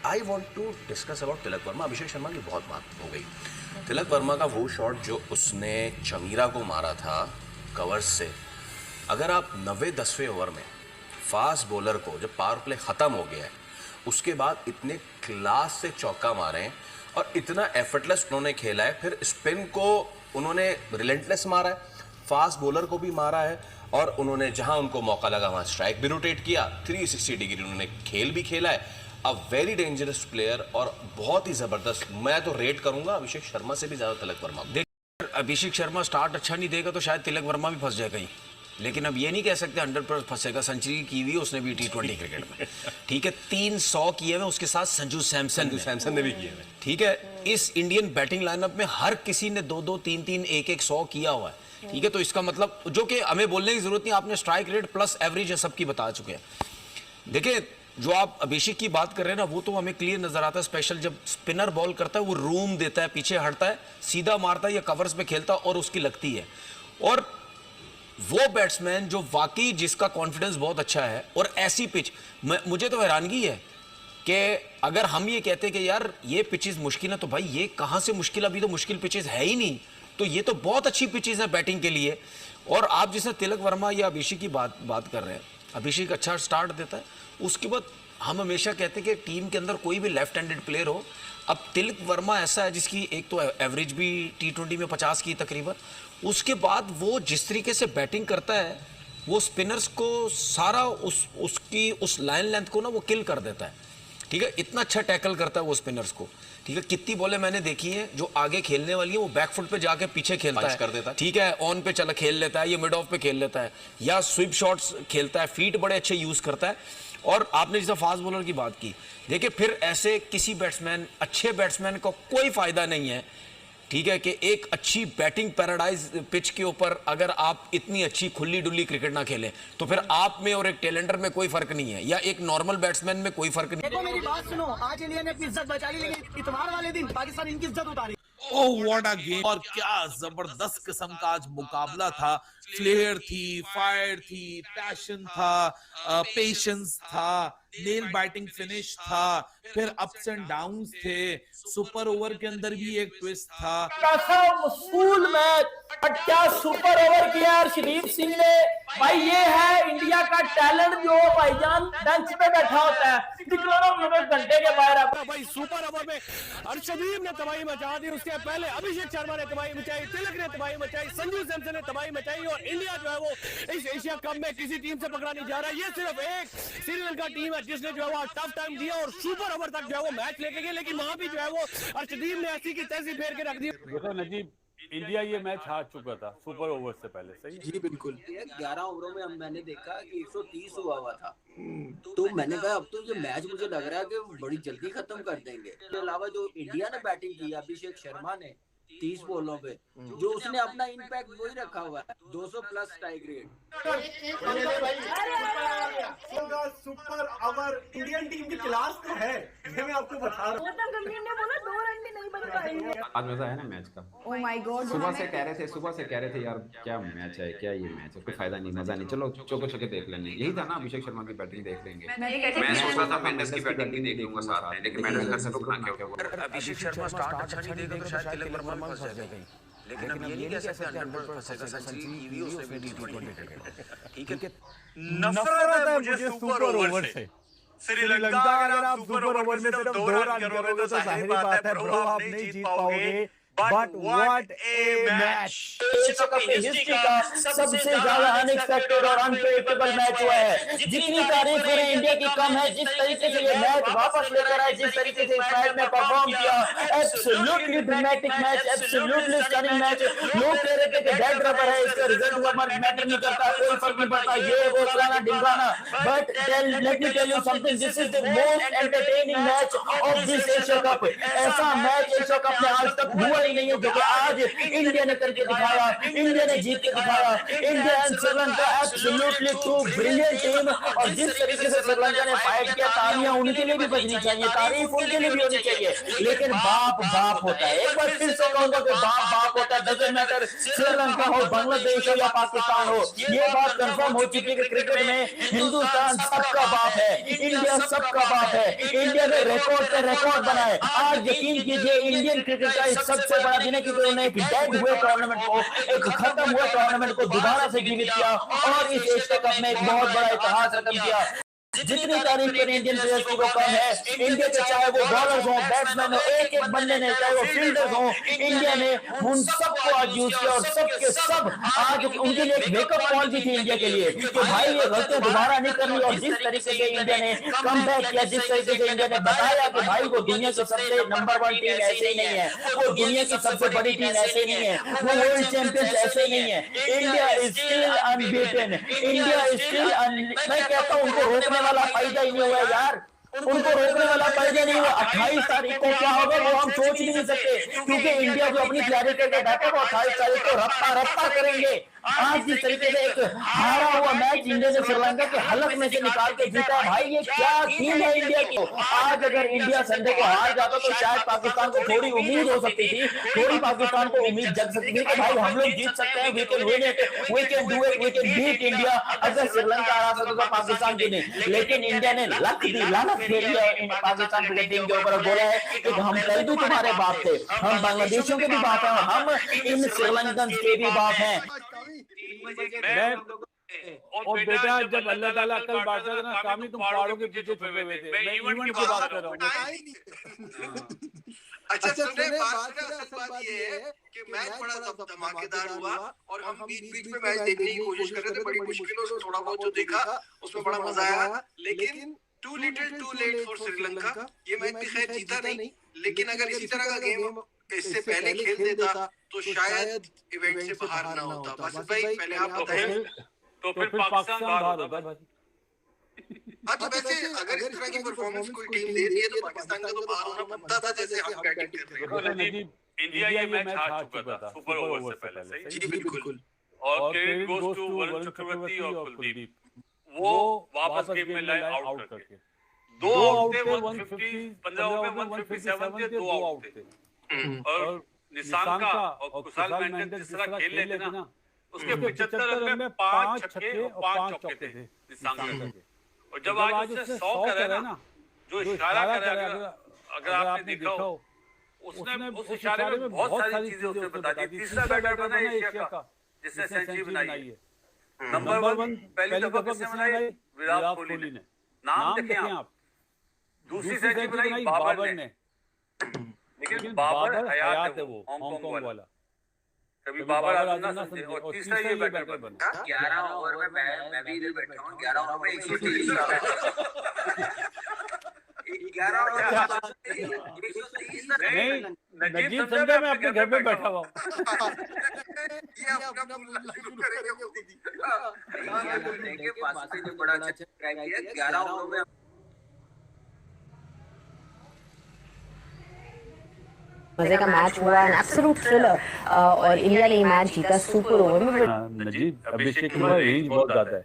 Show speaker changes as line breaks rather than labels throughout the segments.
I want to discuss about Tilak Varma. Abhishek Sharma की बहुत बात हो गई। तिलक वर्मा का वो शॉट जो उसने चमीरा को मारा था कवर्स से, अगर आप 90-10वें ओवर में फास्ट बॉलर को, जब पावर प्ले ख़त्म हो गया है, उसके बाद इतने क्लास से चौका मारे हैं और इतना एफर्टलेस उन्होंने खेला है, फिर स्पिन को उन्होंने रिलेंटलेस मारा है, फास्ट बॉलर को भी मारा है और उन्होंने जहां उनको मौका लगा वहां स्ट्राइक भी रोटेट किया, 360 डिग्री उन्होंने खेल भी खेला है। अ वेरी डेंजरस प्लेयर और बहुत ही ज़बरदस्त। मैं तो रेट करूंगा अभिषेक शर्मा से भी ज़्यादा तिलक वर्मा।
देख, अभिषेक शर्मा स्टार्ट अच्छा नहीं देगा तो शायद तिलक वर्मा भी फंस जाए कहीं, लेकिन अब ये नहीं कह सकते 100% फंसेगा। सेंचुरी की हुई उसने भी T20 क्रिकेट में, ठीक है। 300 किए हुए, उसके साथ संजू सैमसन ने भी किए हुए, ठीक है। इस इंडियन बैटिंग लाइनअप में हर किसी ने 2-2, 3-3, 1-1, 100 किया हुआ है, ठीक है। तो इसका मतलब, जो कि हमें बोलने की जरूरत नहीं, आपने स्ट्राइक रेट प्लस एवरेज सबकी बता चुके हैं। देखिए, जो आप अभिषेक की बात कर रहे हैं ना, वो तो हमें क्लियर नजर आता है। स्पेशल जब स्पिनर बॉल करता है, वो रूम देता है, पीछे हटता है, सीधा मारता है या कवर्स पे खेलता है और उसकी लगती है। और वो बैट्समैन जो वाकई जिसका कॉन्फिडेंस बहुत अच्छा है, और ऐसी पिच, मुझे तो हैरानगी है कि अगर हम ये कहते कि यार ये पिचेस मुश्किल है, तो भाई ये कहाँ से मुश्किल, अभी तो मुश्किल पिचेस है ही नहीं। तो ये तो बहुत अच्छी पिचेस है बैटिंग के लिए। और आप जिसने तिलक वर्मा या अभिषेक की बात कर रहे हैं, अभिषेक अच्छा स्टार्ट देता है, उसके बाद हम हमेशा कहते हैं कि टीम के अंदर कोई भी लेफ्ट हैंडेड प्लेयर हो। अब तिलक वर्मा ऐसा है जिसकी एक तो एवरेज भी T20 में 50 की तकरीबन, उसके बाद वो जिस तरीके से बैटिंग करता है, वो स्पिनर्स को सारा उसकी उस लाइन लेंथ को ना वो किल कर देता है, ठीक है। इतना अच्छा टैकल करता है वो स्पिनर्स को, ठीक है। कितनी बॉलें मैंने देखी हैं जो आगे खेलने वाली है, वो बैकफुट पे जाके पीछे खेलता है, कर देता है, ठीक है। ऑन पे चला खेल लेता है, ये मिड ऑफ पे खेल लेता है, या स्विप शॉट्स खेलता है, फीट बड़े अच्छे यूज करता है। और आपने जैसा फास्ट बॉलर की बात की, देखिए फिर ऐसे किसी बैट्समैन, अच्छे बैट्समैन को कोई फायदा नहीं है, ठीक है, कि एक अच्छी बैटिंग पैराडाइज पिच के ऊपर अगर आप इतनी अच्छी खुली डुल्ली क्रिकेट ना खेलें, तो फिर आप में और एक टैलेंटर में कोई फर्क नहीं है, या एक नॉर्मल बैट्समैन में कोई फर्क नहीं।
देखो मेरी बात सुनो, आज इंडिया ने अपनी इज्जत बचा ली, लेकिन इतवार वाले दिन पाकिस्तान इनकी इज्जत उतारी।
ओह व्हाट अ गेम, और क्या जबरदस्त किस्म का आज मुकाबला था। फ्लेयर थी, फायर थी, पैशन था, पेशेंस था, नेल बाइटिंग फिनिश था, फिर अप्स एंड डाउन्स थे, सुपर ओवर के अंदर भी एक ट्विस्ट था।
कैसा मशहूर मैच, क्या सुपर ओवर किया अर्शदीप सिंह ने। भाई ये है इंडिया का टैलेंट, जो भाईजान बेंच पे बैठा होता है, घंटे के बाहर।
भाई सुपर ओवर में अर्शदीप ने तबाही मचा दी, उसके पहले अभिषेक शर्मा ने तबाही मचाई, तिलक ने तबाही मचाई, संजू सैमसन ने तबाही मचाई, और इंडिया जो है वो इस एशिया कप में किसी टीम से पकड़ा नहीं जा रहा है। ये सिर्फ एक श्रीलंका टीम है जिसने जो है वो टफ टाइम दिया और सुपर ओवर तक जो है वो मैच लेके गए, लेकिन वहां भी जो है वो अर्शदीप ने ऐसी की तैसी फेर के रख दी।
देखो नजीब, इंडिया ये मैच हार चुका था सुपर ओवर से पहले, सही
जी बिल्कुल। 11 ओवरों में मैंने देखा कि 130 हुआ था, तो मैंने कहा अब तो ये मैच मुझे लग रहा है कि बड़ी जल्दी खत्म कर देंगे। इसके अलावा जो इंडिया ने बैटिंग की, अभिषेक शर्मा ने 30 बॉलों पे जो उसने अपना इम्पैक्ट वही रखा हुआ है, 200 plus strike rate.
Super over Indian team की क्लास तो है, ये मैं आपको बता रहा हूँ।
आज मजा आया ना मैच का।
ओह माय गॉड,
सुबह से कह रहे थे यार क्या मैच है, क्या ये मैच है, कोई फायदा नहीं, मजा नहीं, चलो चौके छक्के देख लेंगे। यही था ना, अभिषेक शर्मा की बैटिंग देख लेंगे।
मैं
सोच रहा था मेंडिस की बैटिंग भी देख लूंगा साथ में, लेकिन मेंडिस का सब रुकना क्या होगा।
अभिषेक शर्मा स्टार्ट अच्छा नहीं देगा तो शायद तिलक वर्मा फंस जाएगा कहीं, लेकिन अब ये नहीं कह सकते 100% फंसेगा। सेंचुरी की हुई उसने भी T20 क्रिकेट, ठीक है।
नफरत है मुझे सुपर ओवर से। श्रीलंका अगर आप सुपर ओवर में सिर्फ 2 रन करोगे तो जाहिर बात है ब्रो आप नहीं जीत पाओगे। But what A match,
history का सबसे ज्यादा अनएक्सपेक्टेड और अनप्रेडिक्टेबल मैच हुआ है। जितनी तारीफ करें इंडिया की कम है। जिस तरीके से ये मैच वापस लेकर आए, जिस तरीके से इस मैच में परफॉर्म किया, absolutely dramatic match, absolutely stunning match. लोग कह रहे थे कि डेड रबर है, इसका रिजल्ट हुआ मैटर नहीं करता, कोई फर्क नहीं पड़ता, ये वो फलाना ढिमकाना। But let me tell you something, this is the most entertaining match of this Asia cup. ऐसा मैच एशिया कप में आज तक हुआ ही नहीं है, जो कि आज इंडिया ने करके दिखाया, इंडिया ने जीत के दिखाया। India and Sri Lanka absolutely two brilliant team, और जिस तरीके से श्रीलंका ने फाइट किया, तालियां उनके लिए भी बजनी चाहिए, तारीफ उनके लिए भी होनी चाहिए। लेकिन बाप बाप होता है, एक बार फिर से कहूंगा कि बाप बाप होता है। डजंट मैटर श्रीलंका हो, बांग्लादेश हो या पाकिस्तान हो, ये बात कंफर्म हो चुकी है कि क्रिकेट में हिंदुस्तान सबका बाप है, इंडिया सबका बाप है। इंडिया ने रिकॉर्ड पे रिकॉर्ड बनाए। आज यकीन कीजिए इंडियन क्रिकेट का एक सबसे बड़ा दिन है कि उन्होंने एक डेड हुए टूर्नामेंट को, एक खत्म हुए टूर्नामेंट को दोबारा से जीवित किया और इस एशिया कप में एक बहुत बड़ा इतिहास रकम किया। जितनी तारीफ करें इंडियन प्लेयर्स की वो कम है। इंडिया के चाहे वो बॉलर्स हो, बैट्समैन हो, एक एक बंदे ने, चाहे वो फील्डर्स हो, इंडिया ने उन सबको आज यूज किया और सबके सब आज उनके लिए एक वेकअप कॉल भी थी इंडिया के लिए कि भाई ये गलतियां दोबारा नहीं करनी। और जिस तरीके से इंडिया ने कमबैक किया, जिस तरीके से इंडिया ने बताया कि भाई वो दुनिया की सबसे नंबर 1 टीम ऐसे ही नहीं है, वो दुनिया की सबसे बड़ी टीम ऐसे नहीं है, वो वर्ल्ड चैंपियन ऐसे नहीं है। India is still unbeaten, India is still, मैं कहता हूं उनको रोकने वाला फायदा ही नहीं हुआ यार, उनको रोकने वाला फायदा नहीं हुआ। 28 तारीख को क्या होगा वो हम सोच भी नहीं सकते, क्योंकि इंडिया जो अपनी तैयारी करके बैठे वो 28 तारीख को रफ्ता रफ्ता करेंगे। आज जिस तरीके से एक हारा हुआ मैच इंडिया ने श्रीलंका के हलक में से निकाल के जीता, भाई ये क्या टीम है इंडिया की। आज अगर इंडिया संडे को हार जाता तो शायद पाकिस्तान को थोड़ी उम्मीद हो सकती थी, थोड़ी पाकिस्तान को उम्मीद जग सकती थी कि भाई हम लोग जीत सकते हैं, we can win it, we can do it, we can beat India. अगर श्रीलंका हरा सकता तो पाकिस्तान की नहीं, लेकिन इंडिया ने लक दी, लानत फेरी है इन पाकिस्तान क्रिकेट टीम के ऊपर और बोला है कि हम कल भी तुम्हारे बाप थे, हम बांग्लादेशियों के भी बाप हैं, हम इन श्रीलंकन के भी बाप हैं।
और बेटा जब अल्लाह ताला कल बांटता था ना कामी, तुम पहाड़ों के पीछे छुपे हुए थे। मैं इवेंट की बात कर रहा हूँ।
अच्छा सुनने बात ये है कि मैच बड़ा धमाकेदार हुआ और हम बीच में मैच देखने की कोशिश कर रहे थे, बड़ी मुश्किलों से थोड़ा बहुत जो देखा उसमें बड़ा मजा आया। लेकिन too little too late for Sri Lanka, ये मैच भी खैर जीता नहीं, लेकिन अगर इसी तरह का गेम इससे पहले खेल देता तो शायद इवेंट से बाहर ना होता। बस भाई पहले आप बताएं
तो फिर पाकिस्तान बाहर होता भाई।
अच्छा वैसे अगर इस तरह की परफॉर्मेंस कोई टीम दे रही है तो पाकिस्तान का तो बाहर होना बनता था, जैसे हम बैटिंग कर रहे हैं।
इंडिया ये मैच हार चुका था सुपर ओवर से पहले।
जी बिल्कुल।
और credit goes to Varun Chakravarthy और कुलदीप, वो वापस गेम में लाए आउट करके। 2 आउट थे, 150 15 ओवर में 157 थे, 2 आउट थे। और निशांका और कुशाल मेंडिस जिस तरह खेल लेते ना, उसके 75 रन में 5 छक्के और 5 चौके थे निशांका के। और जब आज उसने 100 करे ना, जो इशारा करे, अगर आपने देखा हो, उसने उस इशारे में बहुत सारी चीजें उसने बता दी। तीसरा बैटर बना एशिया का जिसने सेंचुरी बनाई है। नंबर 1 पहली दफा किसने बनाई? विराट कोहली ने। नाम देखें आप। दूसरी सेंचुरी बनाई बाबर ने, लेकिन बाबर हयात है वो हांगकांग वाला। कभी बाबर आजम ना समझे। और तीसरा ये बैटर बना।
11 ओवर में मैं भी इधर बैठा हूं, 11 ओवर में 123
नहीं नजीब समझा, मैं अपने घर पे बैठा हुआ हूँ।
ये अपना शुरू करेंगे
पास से बड़ा अच्छा ट्राई किया 11 ओवर में।
मजे का मैच हुआ, एन एब्सोल्यूट थ्रिलर, और इंडिया ने ये मैच जीता सुपर ओवर में।
नजीब अभिषेक की रेंज बहुत ज्यादा है।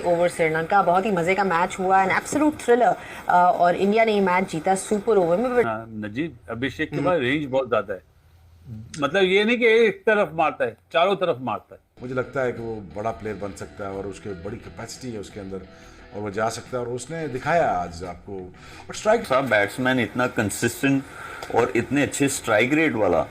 ओवर श्रीलंका बहुत ही मजे का मैच हुआ, एन एब्सोल्यूट थ्रिलर, और इंडिया ने ये मैच जीता सुपर ओवर में।
नजीब अभिषेक के पास रेंज बहुत ज्यादा है, मतलब ये नहीं कि एक तरफ मारता है, चारों तरफ मारता है।
मुझे लगता है कि वो बड़ा प्लेयर बन सकता है और उसके बड़ी कैपेसिटी है उसके अंदर और वो जा सकता है और उसने दिखाया आज आपको। और स्ट्राइक
साहब बैट्समैन इतना कंसिस्टेंट और इतने अच्छे स्ट्राइक रेट वाला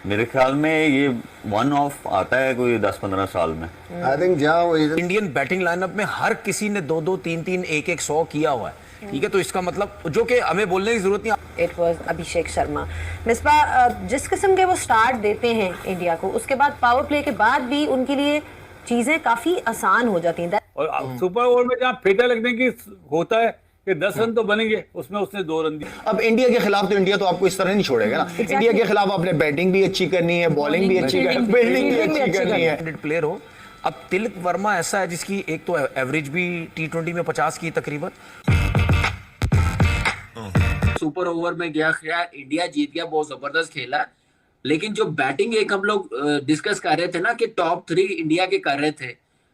मेरे ख्याल में ये वन ऑफ आता है कोई 10-15 साल में।
आई थिंक जहाँ इंडियन बैटिंग लाइनअप में हर किसी ने 2-2, 3-3, 1-1, 100 किया हुआ है। ठीक है, तो इसका मतलब जो कि हमें बोलने की जरूरत नहीं।
It was Abhishek Sharma. मिसबा जिस किस्म के वो स्टार्ट देते हैं इंडिया को, उसके बाद पावर प्ले के बाद भी उनके लिए चीजें काफी आसान हो जाती हैं।
और सुपर ओवर में जहाँ फेटा लगने की होता है कि 10 रन तो बनेंगे, उसमें उसने 2 रन दिए।
अब इंडिया के खिलाफ तो इंडिया तो आपको इस तरह नहीं छोड़ेगा ना। इंडिया के खिलाफ आपने बैटिंग भी अच्छी करनी है, बॉलिंग भी अच्छी करनी है, फील्डिंग भी अच्छी करनी है।
प्लेयर हो। अब तिलक वर्मा ऐसा है जिसकी एक तो एवरेज भी T20 में 50 की तकरीबन।
सुपर ओवर में गया, खैर इंडिया जीत गया, बहुत जबरदस्त खेला। लेकिन जो बैटिंग एक हम लोग डिस्कस कर रहे थे ना कि टॉप 3 इंडिया के कर रहे थे,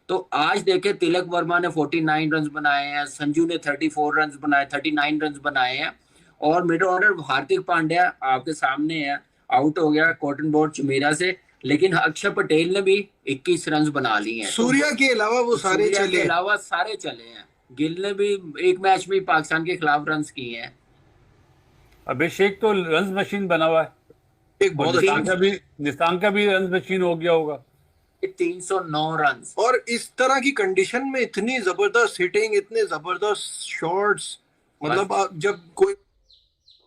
तो आज देखे तिलक वर्मा ने 49 रन बनाए हैं, संजू ने 34 रन बनाए, 39 रन बनाए हैं, और मिडिल ऑर्डर हार्दिक पांड्या आपके सामने है, आउट हो गया कॉटन बोर्ड चमीरा से, लेकिन अक्षर पटेल ने भी 21 रन बना लिए हैं।
सूर्या के अलावा वो सारे
सूर्या
चले,
के अलावा सारे चले हैं। गिल ने भी एक मैच में पाकिस्तान के खिलाफ रन किए हैं।
अभिषेक तो रन मशीन बना हुआ है,
एक बहुत
निशांक का भी रन मशीन हो गया होगा।
309 रन,
और इस तरह की कंडीशन में इतनी जबरदस्त हिटिंग, इतने जबरदस्त शॉट्स, मतलब जब कोई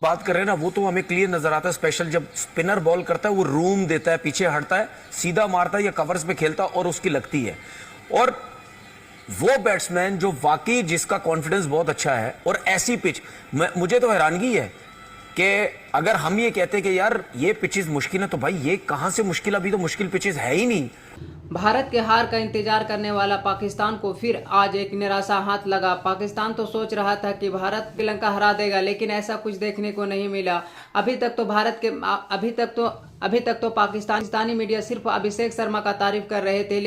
बात कर रहे हैं ना, वो तो हमें क्लियर नजर आता है। स्पेशल जब स्पिनर बॉल करता है, वो रूम देता है, पीछे हटता है, सीधा मारता है या कवर्स पे खेलता है और उसकी लगती है। और वो बैट्समैन जो वाकई जिसका कॉन्फिडेंस बहुत अच्छा है, और ऐसी पिच, मुझे तो हैरानगी है कि अगर हम ये कहते हैं कि यार ये पिचेस मुश्किल है, तो भाई ये कहां से मुश्किल, अभी तो मुश्किल पिचेस है ही नहीं।
भारत के हार का इंतजार करने वाला पाकिस्तान को फिर आज एक निराशा हाथ लगा। पाकिस्तान तो सोच रहा था कि भारत श्रीलंका हरा देगा, लेकिन ऐसा कुछ देखने को नहीं मिला। अभी तक तो पाकिस्तानी मीडिया सिर्फ अभिषेक शर्मा का तारीफ कर रहे थे,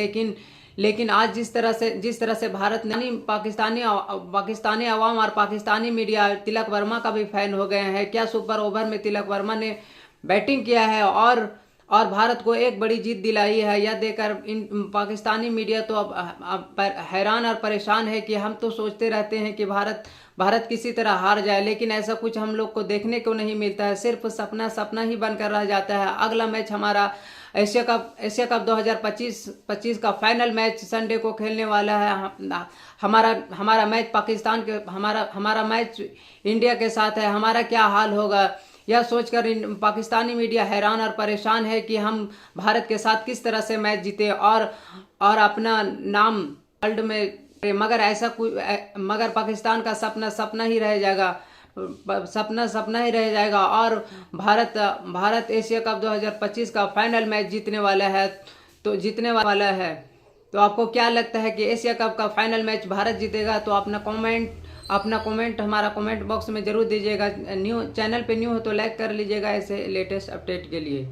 लेकिन आज जिस तरह से भारत ने पाकिस्तानी अवाम और पाकिस्तानी मीडिया तिलक वर्मा का भी फैन हो गए हैं। क्या सुपर ओवर में तिलक वर्मा ने बैटिंग किया है और भारत को एक बड़ी जीत दिलाई है। यह देखकर इन पाकिस्तानी मीडिया तो अब हैरान और परेशान है कि हम तो सोचते रहते हैं कि भारत किसी तरह हार जाए, लेकिन ऐसा कुछ हम लोग को देखने को नहीं मिलता है। सिर्फ सपना ही बनकर रह जाता है। अगला मैच हमारा एशिया कप 2025 का फाइनल मैच संडे को खेलने वाला है। हमारा मैच हमारा मैच इंडिया के साथ है। हमारा क्या हाल होगा, यह सोचकर पाकिस्तानी मीडिया हैरान और परेशान है कि हम भारत के साथ किस तरह से मैच जीते और अपना नाम वर्ल्ड में, मगर पाकिस्तान का सपना ही रह जाएगा। सपना ही रह जाएगा और भारत एशिया कप 2025 का फाइनल मैच जीतने वाला है। तो आपको क्या लगता है कि एशिया कप का फाइनल मैच भारत जीतेगा? तो अपना कमेंट हमारा कमेंट बॉक्स में जरूर दीजिएगा। चैनल पे न्यू हो तो लाइक कर लीजिएगा ऐसे लेटेस्ट अपडेट के लिए।